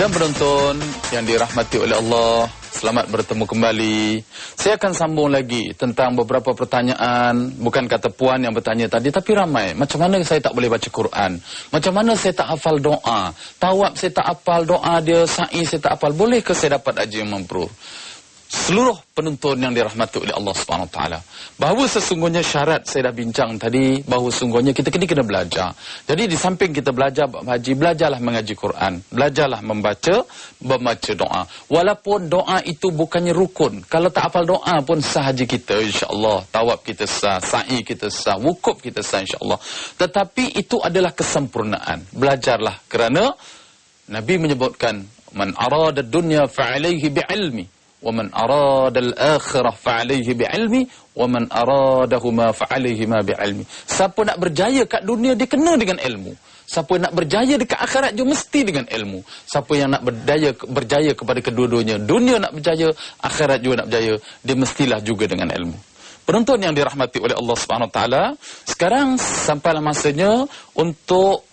Dan penonton yang dirahmati oleh Allah, selamat bertemu kembali. Saya akan sambung lagi tentang beberapa pertanyaan. Bukan kata puan yang bertanya tadi, tapi ramai. Macam mana saya tak boleh baca Quran? Macam mana saya tak hafal doa? Tawab saya tak hafal doa dia, sa'i saya tak hafal. Boleh ke saya dapat haji yang mabrur? Seluruh penonton yang dirahmati oleh Allah SWT, bahawa sesungguhnya syarat saya dah bincang tadi, bahawa sesungguhnya kita kena belajar. Jadi di samping kita belajar haji, belajarlah mengaji Quran, belajarlah membaca doa. Walaupun doa itu bukannya rukun, kalau tak hafal doa pun sah haji kita insya-Allah, tawab kita sah, sa'i kita sah, wukuf kita sah insya-Allah. Tetapi itu adalah kesempurnaan. Belajarlah, kerana Nabi menyebutkan man arada dunya fa'alaihi bi'ilmi وَمَنْ أَرَادَ الْآخِرَةَ فَعَلَيْهِ بِعِلْمِ وَمَنْ أَرَادَهُمَا فَعَلَيْهِمَا بِعِلْمِ. Siapa nak berjaya kat dunia, dia kena dengan ilmu. Siapa nak berjaya dekat akhirat juga mesti dengan ilmu. Siapa yang nak berjaya kepada kedua-duanya, dunia nak berjaya, akhirat juga nak berjaya, dia mestilah juga dengan ilmu. Penonton yang dirahmati oleh Allah SWT, sekarang sampailah masanya untuk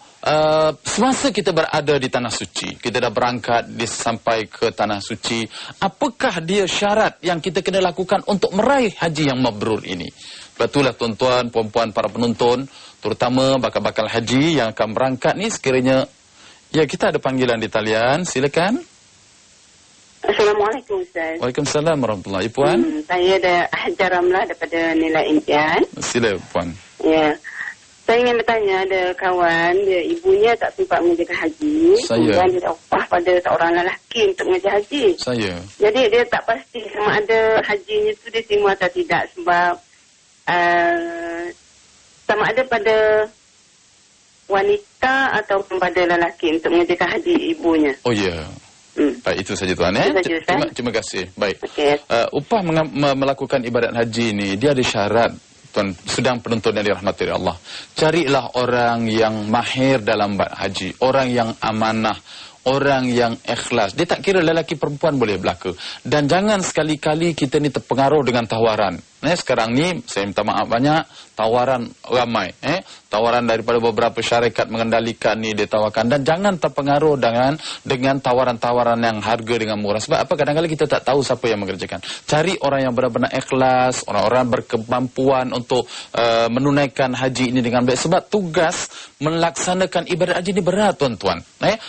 semasa kita berada di Tanah Suci, kita dah berangkat sampai ke Tanah Suci, apakah dia syarat yang kita kena lakukan untuk meraih haji yang mabrur ini? Betulah tuan-tuan, puan-puan, para penonton, terutama bakal-bakal haji yang akan berangkat ni, sekiranya ya, kita ada panggilan di talian, silakan. Assalamualaikum Ustaz. Waalaikumsalam warahmatullahi. Puan? Saya ada Hajar Ramlah daripada Nilai Impian. Sila puan. Ya. Saya ingin bertanya, ada kawan, dia ibunya tak sempat mengerjakan haji. Saya. Kemudian dia dah upah pada seorang lelaki untuk mengerjakan haji. Saya. Jadi dia tak pasti sama ada hajinya tu dia terima atau tidak. Sebab sama ada pada wanita atau pada lelaki untuk mengerjakan haji ibunya. Oh ya. Baik, itu saja tuan. Terima kasih. Baik. Okay. Upah melakukan ibadat haji ini, dia ada syarat. Tuan, sedang penonton yang dirahmati oleh Allah, carilah orang yang mahir dalam haji, orang yang amanah, orang yang ikhlas. Dia tak kira lelaki perempuan boleh berlaku. Dan jangan sekali-kali kita ni terpengaruh dengan tawaran. Sekarang ni saya minta maaf banyak, tawaran ramai. Tawaran daripada beberapa syarikat mengendalikan ni dia tawarkan, dan jangan terpengaruh dengan tawaran-tawaran yang harga dengan murah. Sebab apa? Kadang-kadang kita tak tahu siapa yang mengerjakan. Cari orang yang benar-benar ikhlas, orang-orang berkemampuan untuk menunaikan haji ini dengan baik. Sebab tugas melaksanakan ibadat haji ini berat tuan-tuan.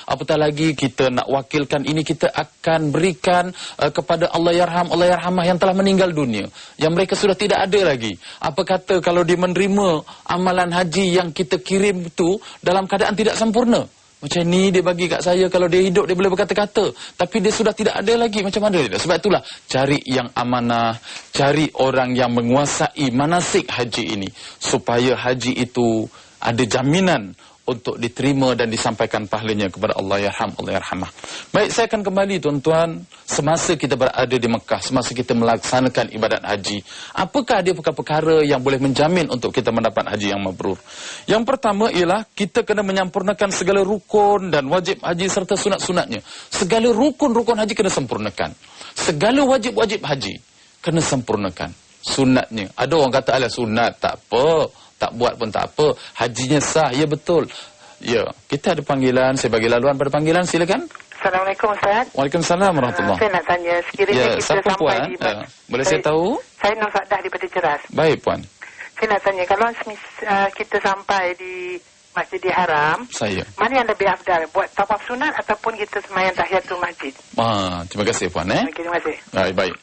Apatah lagi kita nak wakilkan ini, kita akan berikan kepada Allah Yarham, Allah Yarhamah yang telah meninggal dunia, yang mereka sudah tidak ada lagi. Apa kata kalau dia menerima amalan haji yang kita kirim itu dalam keadaan tidak sempurna? Macam ni dia bagi kat saya, kalau dia hidup dia boleh berkata-kata, tapi dia sudah tidak ada lagi, macam mana dia? Sebab itulah cari yang amanah, cari orang yang menguasai manasik haji ini, supaya haji itu ada jaminan untuk diterima dan disampaikan pahalanya kepada Allah Yarham, Allah Yarhamah. Baik, saya akan kembali tuan-tuan, semasa kita berada di Mekah, semasa kita melaksanakan ibadat haji, apakah dia perkara-perkara yang boleh menjamin untuk kita mendapat haji yang mabrur? Yang pertama ialah kita kena menyempurnakan segala rukun dan wajib haji serta sunat-sunatnya. Segala rukun-rukun haji kena sempurnakan. Segala wajib-wajib haji kena sempurnakan. Sunatnya, ada orang kata alah sunat tak apa, tak buat pun tak apa, hajinya sah. Ya, betul. Ya, kita ada panggilan, saya bagi laluan pada panggilan, silakan. Assalamualaikum Ustaz. Waalaikumsalam warahmatullahi. Saya nak tanya, sekiranya kita sampai puan? di... Boleh saya tahu? Saya Nur Sadah daripada Ceras. Baik puan. Saya nak tanya, kalau kita sampai di Masjidil Haram, mana yang lebih afdal? Buat tawaf sunat ataupun kita sembahyang tahiyatul masjid? Terima kasih puan. Terima kasih. Baik.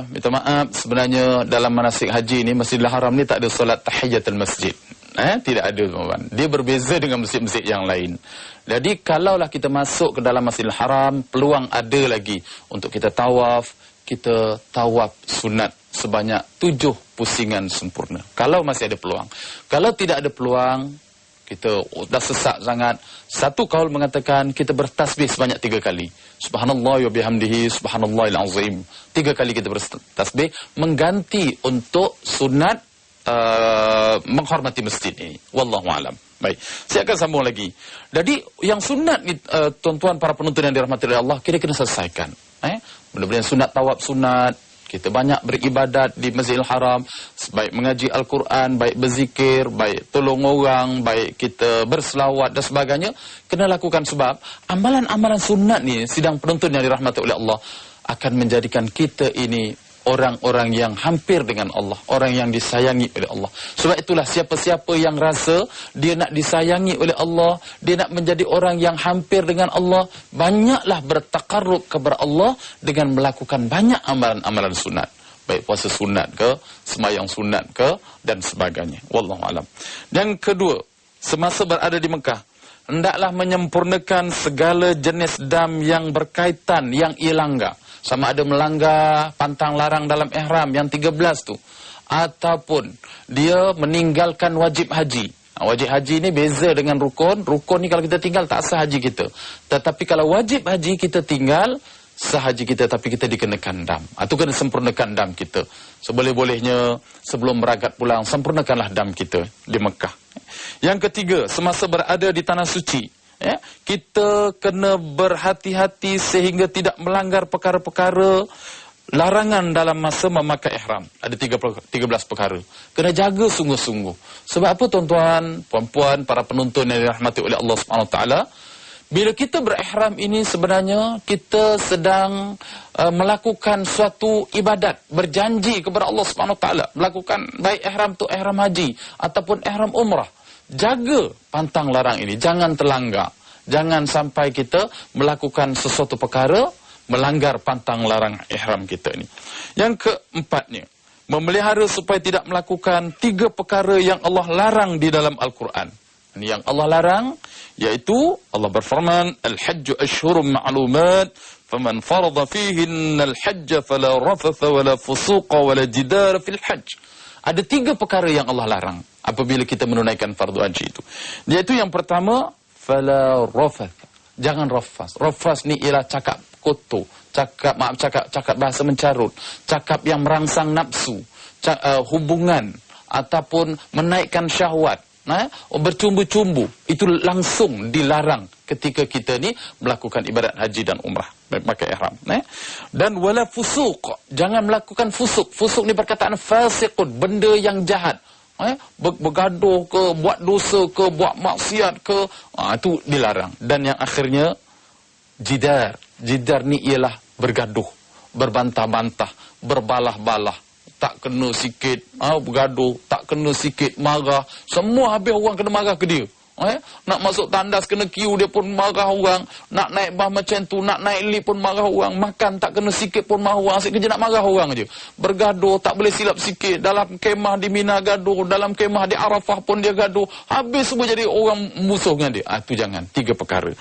Minta maaf, sebenarnya dalam manasik haji ni, Masjidil Haram ni tak ada solat tahiyatul masjid. Tidak ada tuan. Dia berbeza dengan masjid-masjid yang lain. Jadi kalaulah kita masuk ke dalam Masjidil Haram, peluang ada lagi untuk kita tawaf, kita tawaf sunat sebanyak 7 pusingan sempurna. Kalau masih ada peluang. Kalau tidak ada peluang, kita dah sesak sangat, satu kaul mengatakan kita bertasbih sebanyak 3 kali. Subhanallah wa bihamdihi, subhanallahil azim. 3 kali kita bertasbih mengganti untuk sunat menghormati masjid ini. Wallahu alam. Baik, saya akan sambung lagi. Jadi yang sunat ni, tuan-tuan para penonton yang dirahmati oleh Allah, kita kena selesaikan. Benda-benda yang sunat, tawaf sunat, kita banyak beribadat di Masjidil Haram, baik mengaji Al-Quran, baik berzikir, baik tolong orang, baik kita berselawat dan sebagainya, kena lakukan sebab amalan-amalan sunat ni, sidang penonton yang dirahmati oleh Allah, akan menjadikan kita ini orang-orang yang hampir dengan Allah, orang yang disayangi oleh Allah. Sebab itulah siapa-siapa yang rasa dia nak disayangi oleh Allah, dia nak menjadi orang yang hampir dengan Allah, banyaklah bertakarrub kepada Allah dengan melakukan banyak amalan-amalan sunat. Baik puasa sunat ke, sembahyang sunat ke, dan sebagainya. Wallahu alam. Yang kedua, semasa berada di Mekah, hendaklah menyempurnakan segala jenis dam yang berkaitan, yang ia langgar. Sama ada melanggar pantang larang dalam ihram yang 13 tu, ataupun dia meninggalkan wajib haji. Wajib haji ni beza dengan rukun. Rukun ni kalau kita tinggal tak sah haji kita. Tetapi kalau wajib haji kita tinggal, sah haji kita, tapi kita dikenakan dam. Itu kena sempurnakan dam kita. Seboleh-bolehnya sebelum beragat pulang, sempurnakanlah dam kita di Mekah. Yang ketiga, semasa berada di tanah suci, kita kena berhati-hati sehingga tidak melanggar perkara-perkara larangan dalam masa memakai ihram. Ada 13 perkara. Kena jaga sungguh-sungguh. Sebab apa tuan-tuan, puan-puan, para penonton yang dirahmati oleh Allah SWT, bila kita berihram ini sebenarnya kita sedang melakukan suatu ibadat, berjanji kepada Allah SWT, melakukan baik ihram tu ihram haji ataupun ihram umrah. Jaga pantang larang ini, jangan terlanggar. Jangan sampai kita melakukan sesuatu perkara melanggar pantang larang ihram kita ini. Yang keempatnya, memelihara supaya tidak melakukan 3 perkara yang Allah larang di dalam Al-Quran. Ini yang Allah larang, yaitu Allah berfirman, Al-Hajju ashhurum ma'lumat, faman farada fihinna al-hajja fala rafatha wala fusuqa wala jidara fil hajj. Ada 3 perkara yang Allah larang apabila kita menunaikan fardu haji itu. Yaitu yang pertama, fala rafath. Jangan rafas. Rafas ni ialah cakap kotor, cakap bahasa mencarut, cakap yang merangsang nafsu, hubungan ataupun menaikkan syahwat, bercumbu-cumbu. Itu langsung dilarang ketika kita ni melakukan ibadat haji dan umrah, pakai ihram. Dan wala fusuq, jangan melakukan fusuk. Fusuk ni perkataan fasiqun, benda yang jahat. Bergaduh ke, buat dosa ke, buat maksiat ke, itu dilarang. Dan yang akhirnya jidar. Jidar ni ialah bergaduh, berbantah-bantah, berbalah-balah, tak kena sikit bergaduh, tak kena sikit marah, semua habis orang kena marah ke dia. Nak masuk tandas kena queue, dia pun marah orang. Nak naik bas macam tu, nak naik lift pun marah orang. Makan tak kena sikit pun marah orang. Asyik kerja nak marah orang je. Bergaduh, tak boleh silap sikit. Dalam kemah di Mina gaduh, dalam kemah di Arafah pun dia gaduh. Habis semua jadi orang musuh dengan dia. Itu jangan. 3 perkara.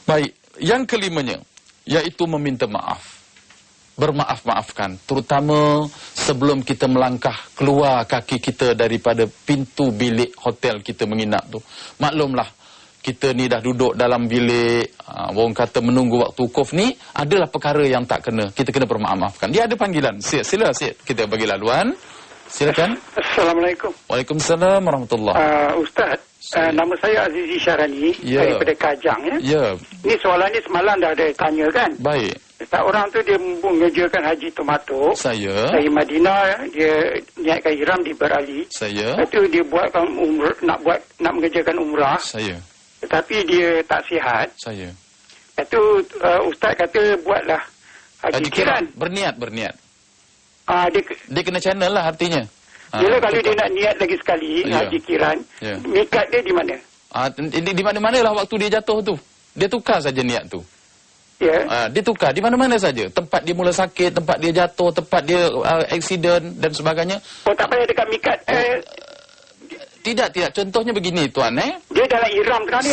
Baik, yang kelimanya, iaitu meminta maaf. Bermaaf-maafkan, terutama sebelum kita melangkah keluar kaki kita daripada pintu bilik hotel kita menginap tu. Maklumlah, kita ni dah duduk dalam bilik, orang kata menunggu waktu wukuf ni, adalah perkara yang tak kena, kita kena bermaaf-maafkan. Dia ada panggilan. Sila, kita bagi laluan. Silakan. Assalamualaikum. Waalaikumsalam warahmatullahi. Ustaz, nama saya Azizi Syarani, daripada Kajang. Ya. Ini soalan ni semalam dah ada tanya kan. Baik. Tak, orang tu dia mengerjakan haji tomato. Saya. Dari Madinah, dia niatkan ihram di Berali. Saya. Lepas tu dia buatkan umrah, nak mengerjakan umrah. Saya. Tetapi dia tak sihat. Saya. Lepas tu Ustaz kata buatlah haji kiran. Berniat. Dia kena channel lah artinya. Bila kalau dia nak niat lagi sekali haji kiran, mikat dia di mana? Di mana-mana lah waktu dia jatuh tu. Dia tukar saja niat tu. Dia tukar di mana-mana saja. Tempat dia mula sakit, tempat dia jatuh, tempat dia aksiden dan sebagainya. Tak payah dekat mikat. Tidak. Contohnya begini tuan. Dia dalam ihram tengah ni.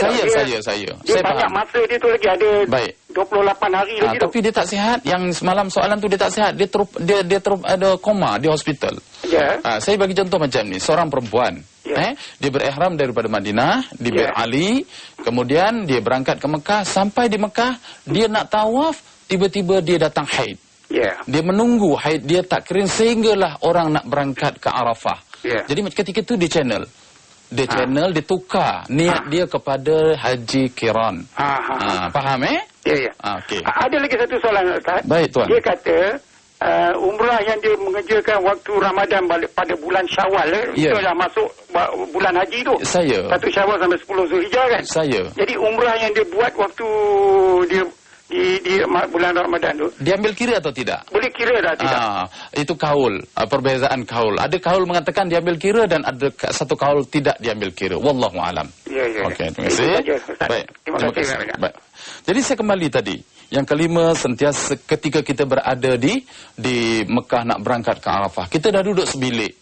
Saya. Dia banyak masa dia tu lagi ada. Baik. 28 hari lagi tu. Tapi dia tak sihat. Yang semalam soalan tu dia tak sihat. Dia ada koma di hospital. Saya bagi contoh macam ni. Seorang perempuan. Dia berihram daripada Madinah, di Bir Ali, kemudian dia berangkat ke Mekah. Sampai di Mekah, dia nak tawaf, tiba-tiba dia datang haid. Dia menunggu haid dia tak kering sehinggalah orang nak berangkat ke Arafah. Jadi ketika itu dia channel. Dia tukar niat dia kepada haji kiran. Faham Ya. Okay. Ada lagi satu soalan Ustaz. Baik tuan. Dia kata umrah yang dia mengerjakan waktu Ramadan balik pada bulan Syawal, itu dah masuk bulan haji tu. 1 Syawal sampai 10 Zulhijjah kan. Jadi umrah yang dia buat waktu dia di bulan Ramadan tu, dia ambil kira atau tidak? Boleh kira dah, tidak. Itu kaul, perbezaan kaul. Ada kaul mengatakan diambil kira dan ada satu kaul tidak diambil kira. Wallahu alam. Okey, terima kasih. Baik. Terima kasih. Baik. Jadi saya kembali tadi. Yang kelima, sentiasa ketika kita berada di Mekah nak berangkat ke Arafah, kita dah duduk sebilik.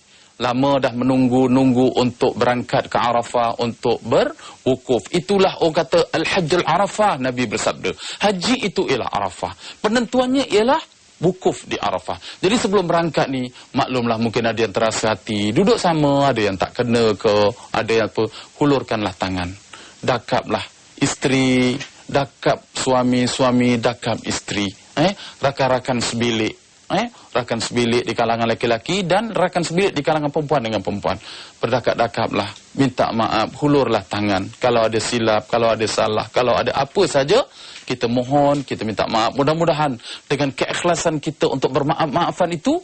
Lama dah menunggu untuk berangkat ke Arafah, untuk berwukuf. Itulah orang kata Al-Hajjul Arafah, Nabi bersabda. Haji itu ialah Arafah. Penentuannya ialah wukuf di Arafah. Jadi sebelum berangkat ni, maklumlah mungkin ada yang terasa hati, duduk sama, ada yang tak kena ke, ada yang apa, hulurkanlah tangan. Dakaplah isteri, dakap suami, dakap isteri. Rakan-rakan sebilik. Rakan sebilik di kalangan lelaki-lelaki dan rakan sebilik di kalangan perempuan dengan perempuan. Berdakap-dakaplah, minta maaf, hulurlah tangan. Kalau ada silap, kalau ada salah, kalau ada apa saja, kita mohon, kita minta maaf. Mudah-mudahan dengan keikhlasan kita untuk bermaaf-maafan itu,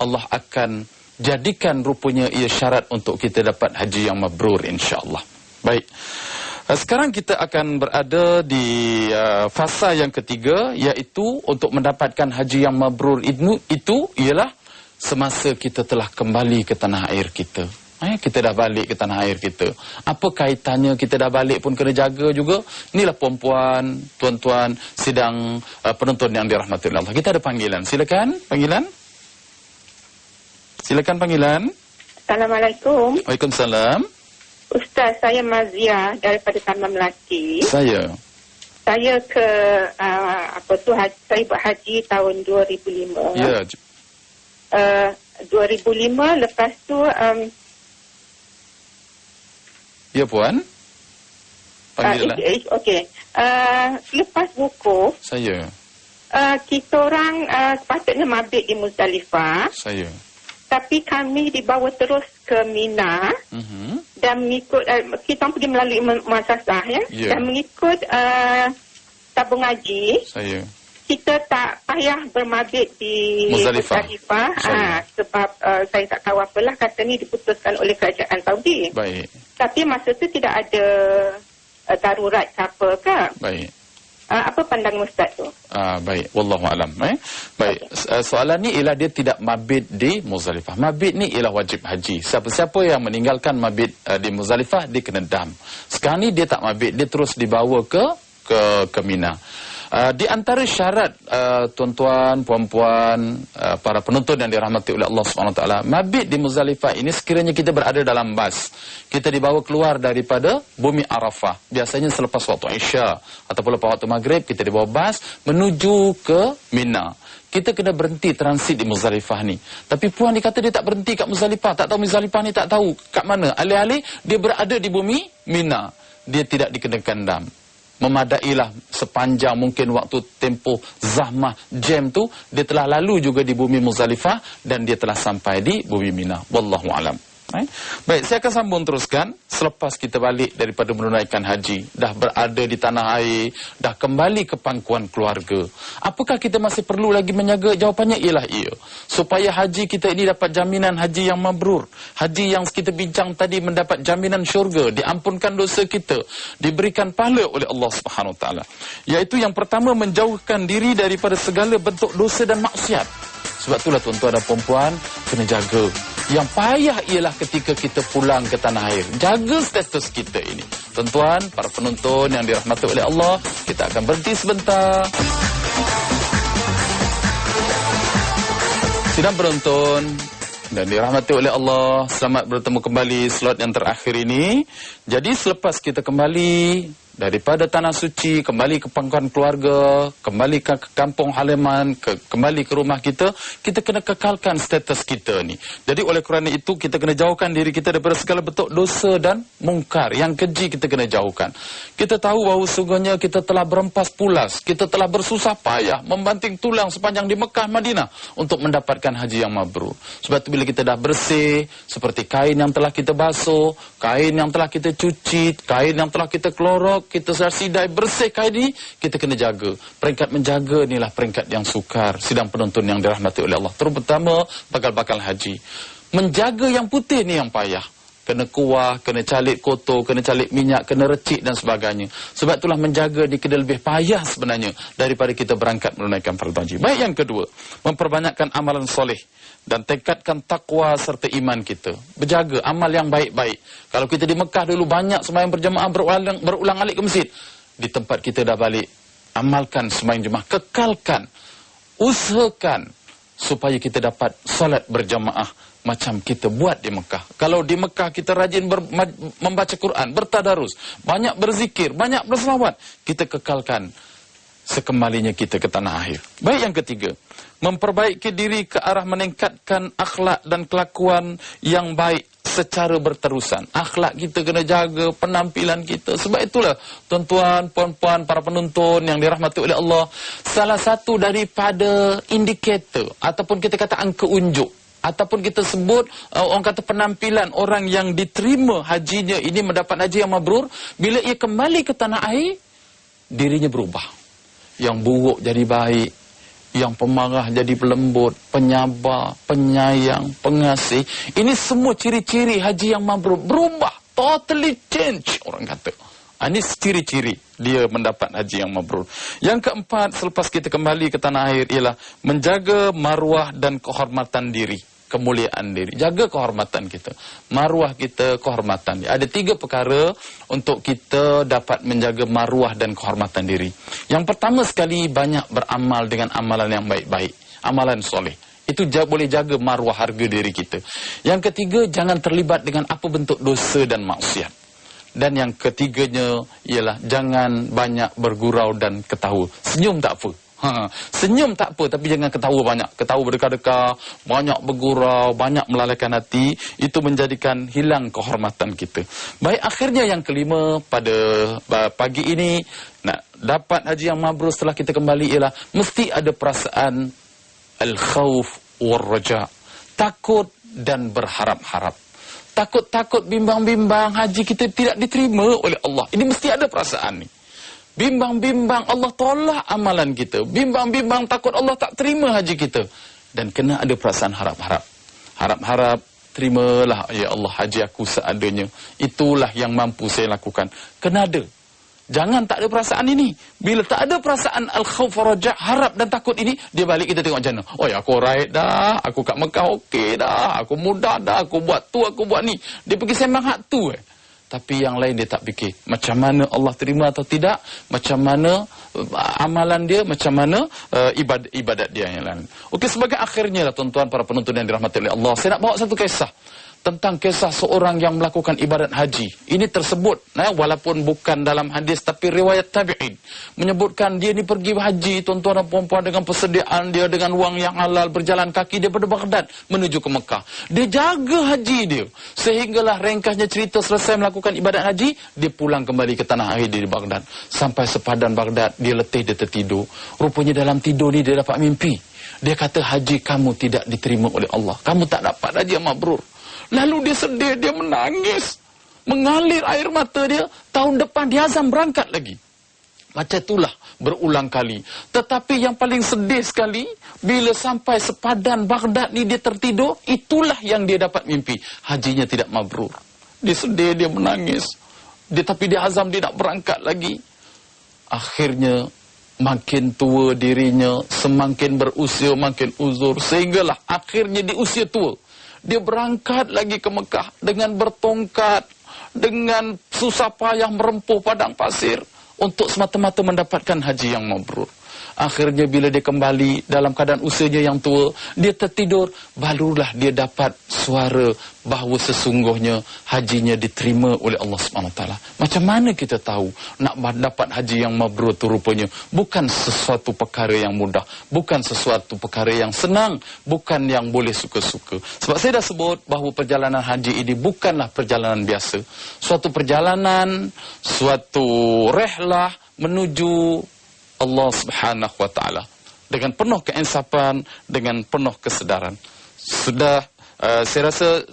Allah akan jadikan rupanya ia syarat untuk kita dapat haji yang mabrur, insya-Allah. Baik. Sekarang kita akan berada di fasa yang ketiga, iaitu untuk mendapatkan haji yang mabrur itu ialah semasa kita telah kembali ke tanah air kita. Kita dah balik ke tanah air kita. Apa kaitannya kita dah balik pun kena jaga juga. Inilah perempuan, tuan-tuan, sidang penonton yang dirahmati Allah. Kita ada panggilan. Silakan, panggilan. Silakan panggilan. Assalamualaikum. Waalaikumsalam. Ustaz, saya Mazia daripada Taman Melati. Saya ke saya buat haji tahun 2005. Ya. 2005, lepas tu ya puan. Panggilan. Okey. Lepas wukuf, saya kita orang sepatutnya mabit di Muzdalifah. Saya. Tapi kami dibawa terus ke Mina dan mengikut kita pergi melalui muassasah dan mengikut tabung haji. Kita tak payah bermabit di Muzdalifah sebab saya tak tahu apalah, kata ni diputuskan oleh kerajaan Saudi. Baik. Tapi masa tu tidak ada darurat ke apa ke. Baik. Apa pandangan Ustaz tu? Baik, wallahu alam. Baik, soalan ni ialah dia tidak mabit di Muzdalifah. Mabit ni ialah wajib haji. Siapa-siapa yang meninggalkan mabit di Muzdalifah, dia kena dam. Sekarang ni dia tak mabit, dia terus dibawa ke Mina. Di antara syarat tuan-tuan, puan-puan, para penonton yang dirahmati oleh Allah SWT, mabit di Muzdalifah ini sekiranya kita berada dalam bas, kita dibawa keluar daripada bumi Arafah, biasanya selepas waktu Isya ataupun lepas waktu Maghrib, kita dibawa bas menuju ke Mina. Kita kena berhenti transit di Muzdalifah ni. Tapi puan dikata dia tak berhenti kat Muzdalifah, tak tahu Muzdalifah ni, tak tahu kat mana. Alih-alih dia berada di bumi Mina, dia tidak dikenakan dam. Memadailah sepanjang mungkin waktu tempoh zahmah jam tu, dia telah lalu juga di bumi Muzdalifah dan dia telah sampai di bumi Mina. Wallahu alam. Baik, saya akan sambung teruskan selepas kita balik daripada menunaikan haji, dah berada di tanah air, dah kembali ke pangkuan keluarga. Apakah kita masih perlu lagi menjaga? Jawapannya ialah iya. Supaya haji kita ini dapat jaminan haji yang mabrur, haji yang kita bincang tadi mendapat jaminan syurga, diampunkan dosa kita, diberikan pahala oleh Allah Subhanahu Wa Taala. Iaitu yang pertama, menjauhkan diri daripada segala bentuk dosa dan maksiat. Sebab itulah tuan-tuan dan perempuan kena jaga. Yang payah ialah ketika kita pulang ke tanah air. Jaga status kita ini. Tuan-tuan, para penonton yang dirahmati oleh Allah, kita akan berhenti sebentar. Sidang penonton dan dirahmati oleh Allah, selamat bertemu kembali slot yang terakhir ini. Jadi selepas kita kembali daripada tanah suci, kembali ke pangkuan keluarga, kembali ke kampung halaman, kembali ke rumah kita, kita kena kekalkan status kita ni. Jadi oleh kerana itu, kita kena jauhkan diri kita daripada segala bentuk dosa dan mungkar. Yang keji kita kena jauhkan. Kita tahu bahawa sungguhnya kita telah berempas pulas, kita telah bersusah payah, membanting tulang sepanjang di Mekah, Madinah untuk mendapatkan haji yang mabrur. Sebab itu bila kita dah bersih, seperti kain yang telah kita basuh, kain yang telah kita cuci, kain yang telah kita kelorok, kita sudah sidai bersihkan ini, kita kena jaga. Peringkat menjaga inilah peringkat yang sukar sidang penonton yang dirahmati oleh Allah. Terutama bakal-bakal haji. Menjaga yang putih ni yang payah. Kena kuah, kena calik kotor, kena calik minyak, kena recik dan sebagainya. Sebab itulah menjaga ni kena lebih payah sebenarnya daripada kita berangkat menunaikan fardu haji. Baik, yang kedua, memperbanyakkan amalan soleh dan tingkatkan takwa serta iman kita. Berjaga amal yang baik-baik. Kalau kita di Mekah dulu banyak sembahyang berjamaah berulang alik ke masjid. Di tempat kita dah balik, amalkan sembahyang jemaah, kekalkan, usahakan supaya kita dapat solat berjamaah macam kita buat di Mekah. Kalau di Mekah kita rajin membaca Quran, bertadarus, banyak berzikir, banyak berselawat, kita kekalkan sekembalinya kita ke tanah akhir. Baik, yang ketiga, memperbaiki diri ke arah meningkatkan akhlak dan kelakuan yang baik secara berterusan. Akhlak kita kena jaga, penampilan kita. Sebab itulah tuan-tuan, puan-puan, para penonton yang dirahmati oleh Allah, salah satu daripada indikator ataupun kita kata angka unjuk ataupun kita sebut orang kata penampilan orang yang diterima hajinya ini, mendapat haji yang mabrur, bila ia kembali ke tanah air, dirinya berubah. Yang buruk jadi baik, yang pemarah jadi pelembut, penyabar, penyayang, pengasih. Ini semua ciri-ciri haji yang mabrur. Berubah, totally change orang kata. Ini ciri-ciri dia mendapat haji yang mabrur. Yang keempat, selepas kita kembali ke tanah air, ialah menjaga maruah dan kehormatan diri, kemuliaan diri. Jaga kehormatan kita, maruah kita, kehormatan. Ada 3 perkara untuk kita dapat menjaga maruah dan kehormatan diri. Yang pertama sekali, banyak beramal dengan amalan yang baik-baik, amalan soleh. Itu boleh jaga maruah harga diri kita. Yang ketiga, jangan terlibat dengan apa bentuk dosa dan maksiat. Dan yang ketiganya ialah jangan banyak bergurau dan ketawa. Senyum tak apa. Senyum tak apa, tapi jangan ketawa banyak. Ketawa berdekar-dekar, banyak bergurau, banyak melalaikan hati. Itu menjadikan hilang kehormatan kita. Baik, akhirnya yang kelima pada pagi ini, nak dapat haji yang mabrur setelah kita kembali ialah mesti ada perasaan al-khawf wal-raja. Takut dan berharap-harap. Takut-takut, bimbang-bimbang haji kita tidak diterima oleh Allah. Ini mesti ada perasaan ni. Bimbang-bimbang Allah tolak amalan kita. Bimbang-bimbang takut Allah tak terima haji kita. Dan kena ada perasaan harap-harap. Harap-harap, terimalah ya Allah haji aku seadanya. Itulah yang mampu saya lakukan. Kena ada. Jangan tak ada perasaan ini. Bila tak ada perasaan al-khawf raja', harap dan takut ini, dia balik kita tengok jannah. Oh ya, aku right dah, aku kat Mekah okey dah, aku mudah dah, aku buat tu, aku buat ni. Dia pergi sembang hak tu. Tapi yang lain dia tak fikir. Macam mana Allah terima atau tidak, macam mana amalan dia, macam mana ibadat dia yang lain. Okey, sebagai akhirnya lah tuan-tuan para penonton yang dirahmati oleh Allah, saya nak bawa satu kisah. Tentang kisah seorang yang melakukan ibadat haji. Ini tersebut, walaupun bukan dalam hadis, tapi riwayat tabi'in menyebutkan dia ni pergi haji, tuan-tuan dan puan-puan, dengan persediaan dia, dengan wang yang halal, berjalan kaki daripada Baghdad menuju ke Mekah. Dia jaga haji dia. Sehinggalah ringkasnya cerita, selesai melakukan ibadat haji, dia pulang kembali ke tanah air di Baghdad. Sampai sepadan Baghdad, dia letih, dia tertidur. Rupanya dalam tidur ni dia dapat mimpi. Dia kata haji kamu tidak diterima oleh Allah. Kamu tak dapat haji yang mabrur. Lalu dia sedih, dia menangis. Mengalir air mata dia. Tahun depan dia azam berangkat lagi. Macam itulah berulang kali. Tetapi yang paling sedih sekali, bila sampai sepadan Baghdad ni dia tertidur, itulah yang dia dapat mimpi. Hajinya tidak mabrur. Dia sedih, dia menangis. Tapi dia azam dia nak berangkat lagi. Akhirnya makin tua dirinya, semakin berusia, makin uzur. Sehinggalah akhirnya di usia tua, dia berangkat lagi ke Mekah dengan bertongkat, dengan susah payah merempuh padang pasir untuk semata-mata mendapatkan haji yang mabrur. Akhirnya bila dia kembali dalam keadaan usianya yang tua, dia tertidur, barulah dia dapat suara bahawa sesungguhnya hajinya diterima oleh Allah SWT. Macam mana kita tahu nak dapat haji yang mabrur itu rupanya bukan sesuatu perkara yang mudah, bukan sesuatu perkara yang senang, bukan yang boleh suka-suka. Sebab saya dah sebut bahawa perjalanan haji ini bukanlah perjalanan biasa. Suatu perjalanan, suatu rehlah menuju Allah Subhanahu wa ta'ala dengan penuh keinsapan, dengan penuh kesedaran. Sudah saya rasa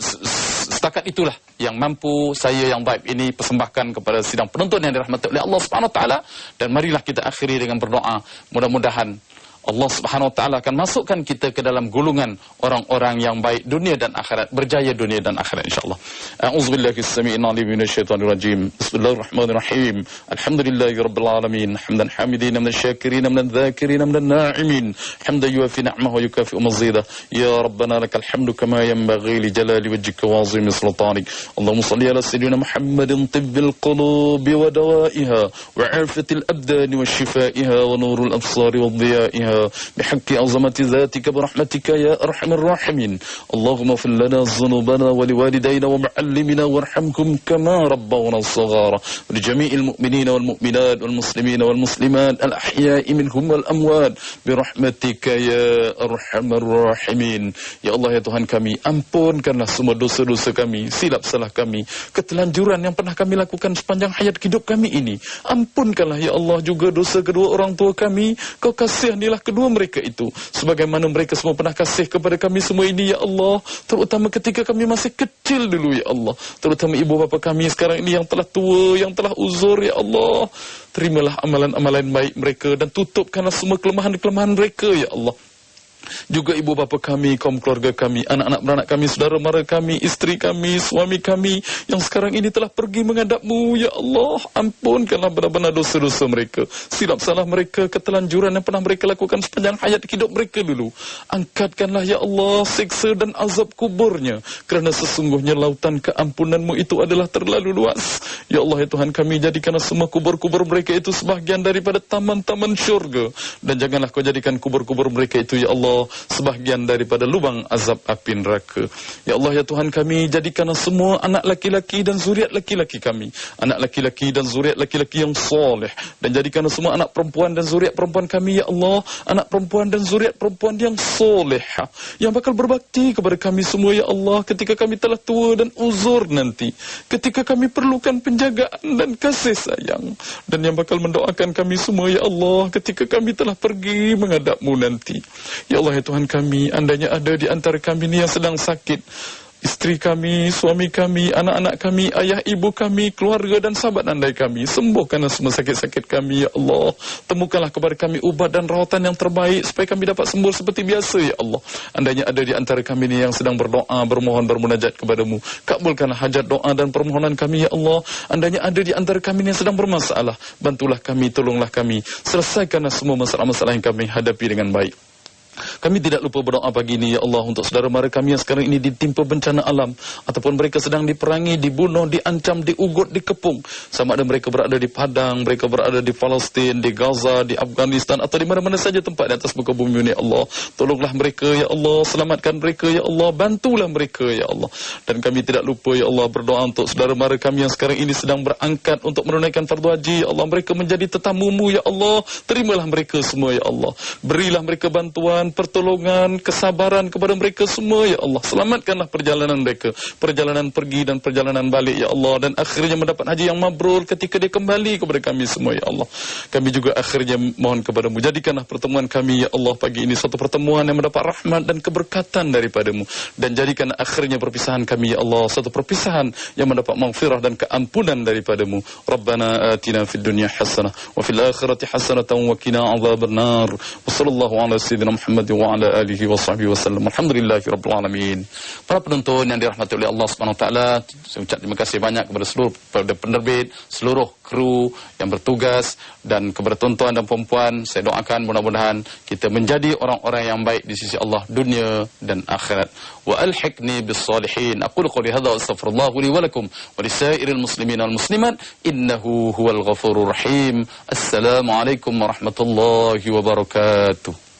Setakat itulah yang mampu saya yang baik ini persembahkan kepada sidang penonton yang dirahmati oleh Allah Subhanahu wa taala, dan marilah kita akhiri dengan berdoa. Mudah-mudahan Allah Subhanahu wa taala akan masukkan kita ke dalam golongan orang-orang yang baik dunia dan akhirat, berjaya dunia dan akhirat insyaallah. A'udzubillahi as-sami'il 'alim minasyaitonir rajim. Bismillahirrahmanirrahim. Alhamdulillahirabbil alamin. Hamdan hamidin minasy syakirin minadz dzakirin minadz na'imin. Hamdan yuwafi ni'amahu wa yukafi'u mazidah. Ya rabbana lakal hamdu kama yanbaghi li jalali wajhika wa 'azimi sultanik. Allahumma shalli ala sayyidina Muhammadin tibbil qulubi wa dawaiha wa 'afatil abdani wa shifaiha wa nurul absari wa dhiya'iha بحق عظمة ذاتك برحمتك يا أرحم الراحمين. اللهم اغفر لنا ذنوبنا ولوالدينا ومعلمنا وارحمهم كما ربونا صغارا، ولجميع المؤمنين والمؤمنات والمسلمين والمسلمات الأحياء منهم والأموات برحمتك يا أرحم الراحمين. Ya Allah, ya Tuhan kami, ampunkanlah semua dosa-dosa kami, silap salah kami, ketelanjuran yang pernah kami lakukan sepanjang hayat hidup kami ini. Ampunkanlah ya Allah juga dosa kedua orang tua kami. Kau kasihanilah kedua mereka itu sebagaimana mereka semua pernah kasih kepada kami semua ini ya Allah, terutama ketika kami masih kecil dulu ya Allah, terutama ibu bapa kami sekarang ini yang telah tua, yang telah uzur ya Allah. Terimalah amalan-amalan baik mereka dan tutupkanlah semua kelemahan-kelemahan mereka ya Allah. Juga ibu bapa kami, kaum keluarga kami, anak-anak beranak kami, saudara mara kami, isteri kami, suami kami yang sekarang ini telah pergi menghadap-Mu ya Allah. Ampunkanlah benar-benar dosa-dosa mereka, silap salah mereka, ketelanjuran yang pernah mereka lakukan sepanjang hayat hidup mereka dulu. Angkatkanlah ya Allah siksa dan azab kuburnya, kerana sesungguhnya lautan keampunan-Mu itu adalah terlalu luas. Ya Allah ya Tuhan kami, jadikanlah semua kubur-kubur mereka itu sebahagian daripada taman-taman syurga, dan janganlah Kau jadikan kubur-kubur mereka itu ya Allah sebahagian daripada lubang azab api neraka. Ya Allah ya Tuhan kami, jadikanlah semua anak laki-laki dan zuriat laki-laki kami, anak laki-laki dan zuriat laki-laki yang soleh, dan jadikanlah semua anak perempuan dan zuriat perempuan kami ya Allah, anak perempuan dan zuriat perempuan yang soleh, yang bakal berbakti kepada kami semua ya Allah ketika kami telah tua dan uzur nanti, ketika kami perlukan penjagaan dan kasih sayang, dan yang bakal mendoakan kami semua ya Allah ketika kami telah pergi menghadap-Mu nanti. Ya Allah ya Tuhan kami, andainya ada di antara kami ini yang sedang sakit, isteri kami, suami kami, anak-anak kami, ayah ibu kami, keluarga dan sahabat andai kami, sembuhkanlah semua sakit-sakit kami ya Allah. Temukanlah kepada kami ubat dan rawatan yang terbaik supaya kami dapat sembuh seperti biasa ya Allah. Andainya ada di antara kami ini yang sedang berdoa, bermohon, bermunajat kepada-Mu, kabulkanlah hajat doa dan permohonan kami ya Allah. Andainya ada di antara kami ini yang sedang bermasalah, bantulah kami, tolonglah kami, selesaikanlah semua masalah-masalah yang kami hadapi dengan baik. Kami tidak lupa berdoa pagi ini ya Allah untuk saudara mara kami yang sekarang ini ditimpa bencana alam, ataupun mereka sedang diperangi, dibunuh, diancam, diugut, dikepung, sama ada mereka berada di Padang, mereka berada di Palestin, di Gaza, di Afghanistan, atau di mana-mana saja tempat di atas muka bumi ini ya Allah. Tolonglah mereka ya Allah, selamatkan mereka ya Allah, bantulah mereka ya Allah. Dan kami tidak lupa ya Allah berdoa untuk saudara mara kami yang sekarang ini sedang berangkat untuk menunaikan fardu haji ya Allah. Mereka menjadi tetamu-Mu ya Allah, terimalah mereka semua ya Allah, berilah mereka bantuan, pertolongan, kesabaran kepada mereka semua ya Allah. Selamatkanlah perjalanan mereka, perjalanan pergi dan perjalanan balik ya Allah, dan akhirnya mendapat haji yang mabrur ketika dia kembali kepada kami semua ya Allah. Kami juga akhirnya mohon kepada-Mu, jadikanlah pertemuan kami ya Allah pagi ini suatu pertemuan yang mendapat rahmat dan keberkatan daripada-Mu, dan jadikan akhirnya perpisahan kami ya Allah suatu perpisahan yang mendapat maghfirah dan keampunan daripada-Mu. Rabbana atina fid dunya hasanah wa fil akhirati hasanatan wa qina adzabannar. Wa sallallahu ala sayyidina Muhammad wa ala alihi wa sahbihi wasallam. Alhamdulillahirabbil alamin. Para penonton yang dirahmati oleh Allah Subhanahu wa taala, saya ucap terima kasih banyak kepada seluruh penerbit, seluruh kru yang bertugas, dan kepada tuan-tuan dan puan-puan. Saya doakan mudah-mudahan kita menjadi orang-orang yang baik di sisi Allah dunia dan akhirat. Wa alhiqni bis salihin. Aqulu qouli hadza wa astaghfirullah li wa lakum wa lisairil muslimin wal muslimat innahu huwal ghafurur rahim. Assalamualaikum warahmatullahi wabarakatuh.